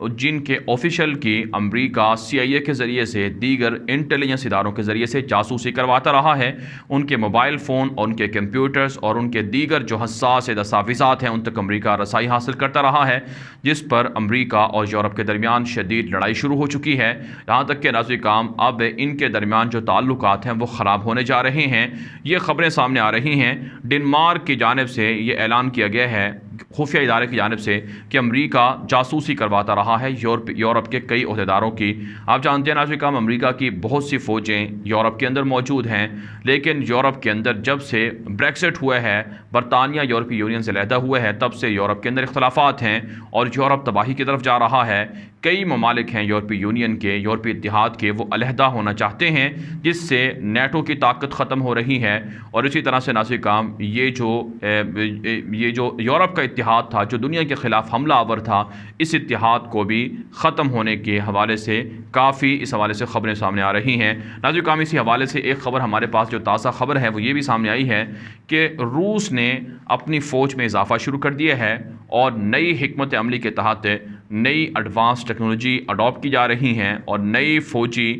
جن کے آفیشل کی امریکہ CIA کے ذریعے سے دیگر انٹیلیجنس اداروں کے ذریعے سے جاسوسی کرواتا رہا ہے، ان کے موبائل فون اور ان کے کمپیوٹرز اور ان کے دیگر جو حساس دستاویزات ہیں ان تک امریکہ رسائی حاصل کرتا رہا ہے، جس پر امریکہ اور یورپ کے درمیان شدید لڑائی شروع ہو چکی ہے، یہاں تک کہ ناظرین کرام اب ان کے درمیان جو تعلقات ہیں وہ خراب ہونے جا رہے ہیں۔ یہ خبریں سامنے آ رہی ہیں، ڈنمارک کی جانب سے یہ اعلان کیا گیا ہے خفیہ ادارے کی جانب سے کہ امریکہ جاسوسی کرواتا رہا ہے یورپ کے کئی عہدیداروں کی۔ آپ جانتے ہیں ناظرین کرام امریکہ کی بہت سی فوجیں یورپ کے اندر موجود ہیں، لیکن یورپ کے اندر جب سے بریکسٹ ہوا ہے، برطانیہ یورپی یونین سے علیحدہ ہوا ہے، تب سے یورپ کے اندر اختلافات ہیں اور یورپ تباہی کی طرف جا رہا ہے۔ کئی ممالک ہیں یورپی یونین کے، یورپی اتحاد کے، وہ علیحدہ ہونا چاہتے ہیں، جس سے نیٹو کی طاقت ختم ہو رہی ہے، اور اسی طرح سے ناظرین کرام یہ جو یورپ کا اتحاد تھا جو دنیا کے خلاف حملہ آور تھا، اس اتحاد کو بھی ختم ہونے کے حوالے سے کافی اس حوالے سے خبریں سامنے آ رہی ہیں۔ ناظرین کرام اسی حوالے سے ایک خبر ہمارے پاس جو تازہ خبر ہے وہ یہ بھی سامنے آئی ہے کہ روس نے اپنی فوج میں اضافہ شروع کر دیا ہے اور نئی حکمت عملی کے تحت نئی ایڈوانس ٹیکنالوجی اڈاپٹ کی جا رہی ہیں اور نئی فوجی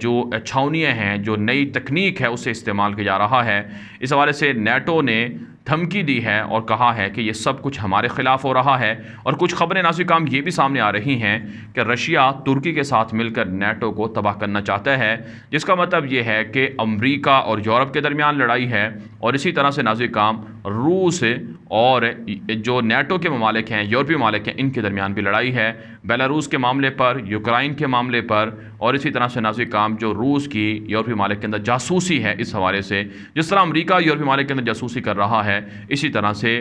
جو چھاونیاں ہیں، جو نئی تکنیک ہے، اسے استعمال کیا جا رہا ہے۔ اس حوالے سے نیٹو نے دھمکی دی ہے اور کہا ہے کہ یہ سب کچھ ہمارے خلاف ہو رہا ہے، اور کچھ خبریں ناظرین کرام یہ بھی سامنے آ رہی ہیں کہ رشیا ترکی کے ساتھ مل کر نیٹو کو تباہ کرنا چاہتا ہے، جس کا مطلب یہ ہے کہ امریکہ اور یورپ کے درمیان لڑائی ہے، اور اسی طرح سے ناظرین کرام روس اور جو نیٹو کے ممالک ہیں، یورپی ممالک ہیں، ان کے درمیان بھی لڑائی ہے، بیلاروس کے معاملے پر، یوکرائن کے معاملے پر، اور اسی طرح سے ناظرین کرام جو روس کی یورپی ممالک کے اندر جاسوسی ہے، اس حوالے سے جس طرح امریکہ یورپی ممالک کے اندر جاسوسی کر رہا ہے، اسی طرح سے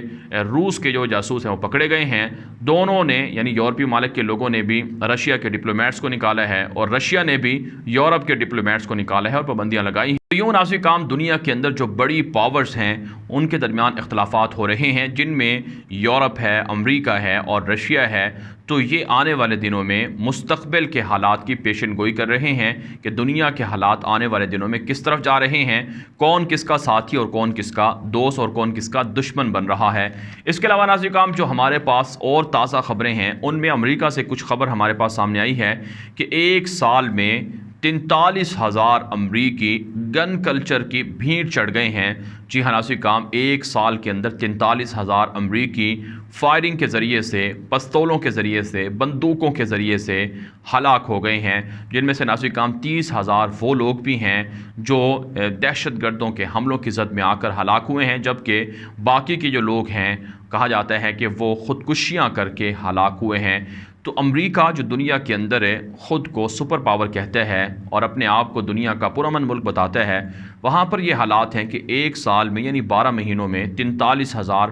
روس کے جو جاسوس ہیں وہ پکڑے گئے ہیں۔ دونوں نے یعنی یورپی ممالک کے لوگوں نے بھی رشیا کے ڈپلومیٹس کو نکالا ہے اور رشیا نے بھی یورپ کے ڈپلومیٹس کو نکالا ہے اور پابندیاں لگائی ہیں۔ یوں ناظرین کرام دنیا کے اندر جو بڑی پاورز ہیں ان کے درمیان اختلافات ہو رہے ہیں، جن میں یورپ ہے، امریکہ ہے اور رشیا ہے، تو یہ آنے والے دنوں میں مستقبل کے حالات کی پیشن گوئی کر رہے ہیں کہ دنیا کے حالات آنے والے دنوں میں کس طرف جا رہے ہیں، کون کس کا ساتھی اور کون کس کا دوست اور کون کس کا دشمن بن رہا ہے۔ اس کے علاوہ ناظرین کرام جو ہمارے پاس اور تازہ خبریں ہیں ان میں امریکہ سے کچھ خبر ہمارے پاس سامنے آئی ہے کہ ایک سال میں 43,000 امریکی گن کلچر کی بھیڑ چڑھ گئے ہیں۔ جی ہاں ناظرین کرام ایک سال کے اندر 43,000 امریکی فائرنگ کے ذریعے سے، پستولوں کے ذریعے سے، بندوقوں کے ذریعے سے ہلاک ہو گئے ہیں، جن میں سے ناظرین کرام 30,000 وہ لوگ بھی ہیں جو دہشت گردوں کے حملوں کی زد میں آ کر ہلاک ہوئے ہیں، جبکہ باقی کے جو لوگ ہیں کہا جاتا ہے کہ وہ خودکشیاں کر کے ہلاک ہوئے ہیں۔ تو امریکہ جو دنیا کے اندر ہے خود کو سپر پاور کہتا ہے اور اپنے آپ کو دنیا کا پرامن ملک بتاتا ہے، وہاں پر یہ حالات ہیں کہ ایک سال میں یعنی 12 مہینوں میں 43,000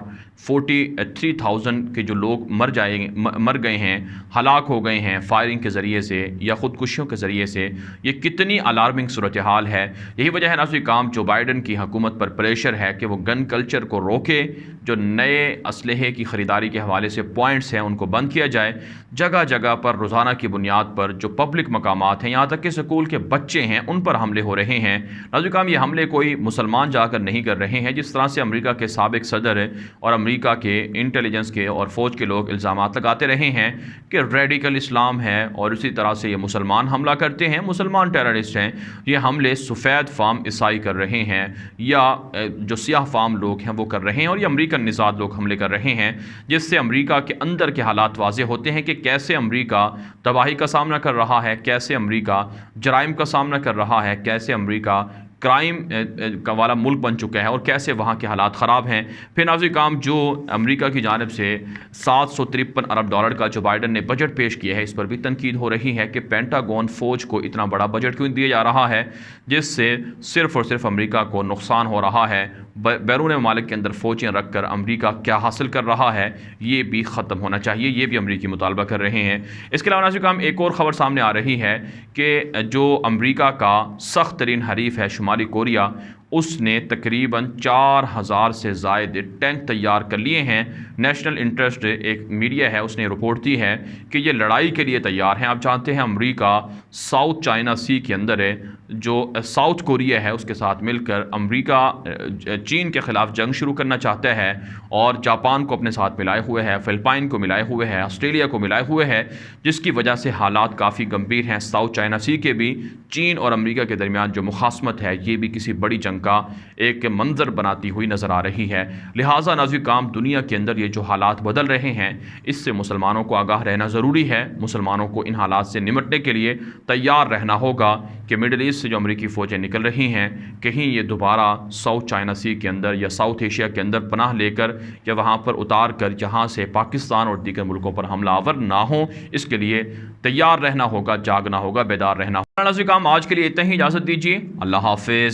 کے جو لوگ مر گئے ہیں، ہلاک ہو گئے ہیں فائرنگ کے ذریعے سے یا خودکشیوں کے ذریعے سے۔ یہ کتنی الارمنگ صورتحال ہے۔ یہی وجہ ہے ناظرین کرام جو بائیڈن کی حکومت پر پریشر ہے کہ وہ گن کلچر کو روکے، جو نئے اسلحے کی خریداری کے حوالے سے پوائنٹس ہیں ان کو بند کیا جائے، جگہ جگہ پر روزانہ کی بنیاد پر جو پبلک مقامات ہیں، یہاں تک کہ اسکول کے بچے ہیں، ان پر حملے ہو رہے ہیں۔ ناظرین کرام یہ حملے کوئی مسلمان جا کر نہیں کر رہے ہیں، جس طرح سے امریکہ کے سابق صدر اور امریکہ کے انٹیلیجنس کے اور فوج کے لوگ الزامات لگاتے رہے ہیں کہ ریڈیکل اسلام ہے اور اسی طرح سے یہ مسلمان حملہ کرتے ہیں، مسلمان ٹیررسٹ ہیں۔ یہ حملے سفید فام عیسائی کر رہے ہیں یا جو سیاہ فام لوگ ہیں وہ کر رہے ہیں، اور یہ امریکن نژاد لوگ حملے کر رہے ہیں، جس سے امریکہ کے اندر کے حالات واضح ہوتے ہیں کہ کیسے امریکہ تباہی کا سامنا کر رہا ہے، کیسے امریکہ جرائم کا سامنا کر رہا ہے، کیسے امریکہ کرائم کا والا ملک بن چکا ہے اور کیسے وہاں کے حالات خراب ہیں۔ پھر ناظرین کرام جو امریکہ کی جانب سے $753 ارب کا جو بائیڈن نے بجٹ پیش کیا ہے، اس پر بھی تنقید ہو رہی ہے کہ پینٹاگون فوج کو اتنا بڑا بجٹ کیوں دیا جا رہا ہے، جس سے صرف اور صرف امریکہ کو نقصان ہو رہا ہے۔ بیرون ممالک کے اندر فوجیں رکھ کر امریکہ کیا حاصل کر رہا ہے، یہ بھی ختم ہونا چاہیے، یہ بھی امریکی مطالبہ کر رہے ہیں۔ اس کے علاوہ ناظرین کرام ایک اور خبر سامنے آ رہی ہے کہ جو امریکہ کا سخت ترین حریف ہے شمالی کوریا، اس نے تقریباً 4,000 سے زائد ٹینک تیار کر لیے ہیں۔ نیشنل انٹرسٹ ایک میڈیا ہے، اس نے رپورٹ دی ہے کہ یہ لڑائی کے لیے تیار ہیں۔ آپ جانتے ہیں امریکہ ساؤتھ چائنا سی کے اندر جو ساؤتھ کوریا ہے اس کے ساتھ مل کر امریکہ چین کے خلاف جنگ شروع کرنا چاہتا ہے اور جاپان کو اپنے ساتھ ملائے ہوئے ہے، فلپائن کو ملائے ہوئے ہے، آسٹریلیا کو ملائے ہوئے ہے، جس کی وجہ سے حالات کافی گمبھیر ہیں۔ ساؤتھ چائنا سی کے بھی چین اور امریکہ کے درمیان جو مخاصمت ہے یہ بھی کسی بڑی جنگ کا ایک منظر بناتی ہوئی نظر آ رہی ہے۔ لہٰذا ناظرین کرام، دنیا کے اندر یہ جو حالات بدل رہے ہیں اس سے مسلمانوں کو آگاہ رہنا ضروری ہے۔ مسلمانوں کو ان حالات سے نمٹنے کے لیے تیار رہنا ہوگا کہ مڈل ایسٹ سے جو امریکی فوجیں نکل رہی ہیں کہیں یہ دوبارہ ساؤتھ چائنا سی کے اندر یا ساؤتھ ایشیا کے اندر پناہ لے کر یا وہاں پر اتار کر جہاں سے پاکستان اور دیگر ملکوں پر حملہ آور نہ ہوں، اس کے لیے تیار رہنا ہوگا، جاگنا ہوگا، بیدار رہنا ہوگا۔ ناظرین کرام، آج کے لیے اتنا ہی، اجازت دیجیے، اللہ حافظ۔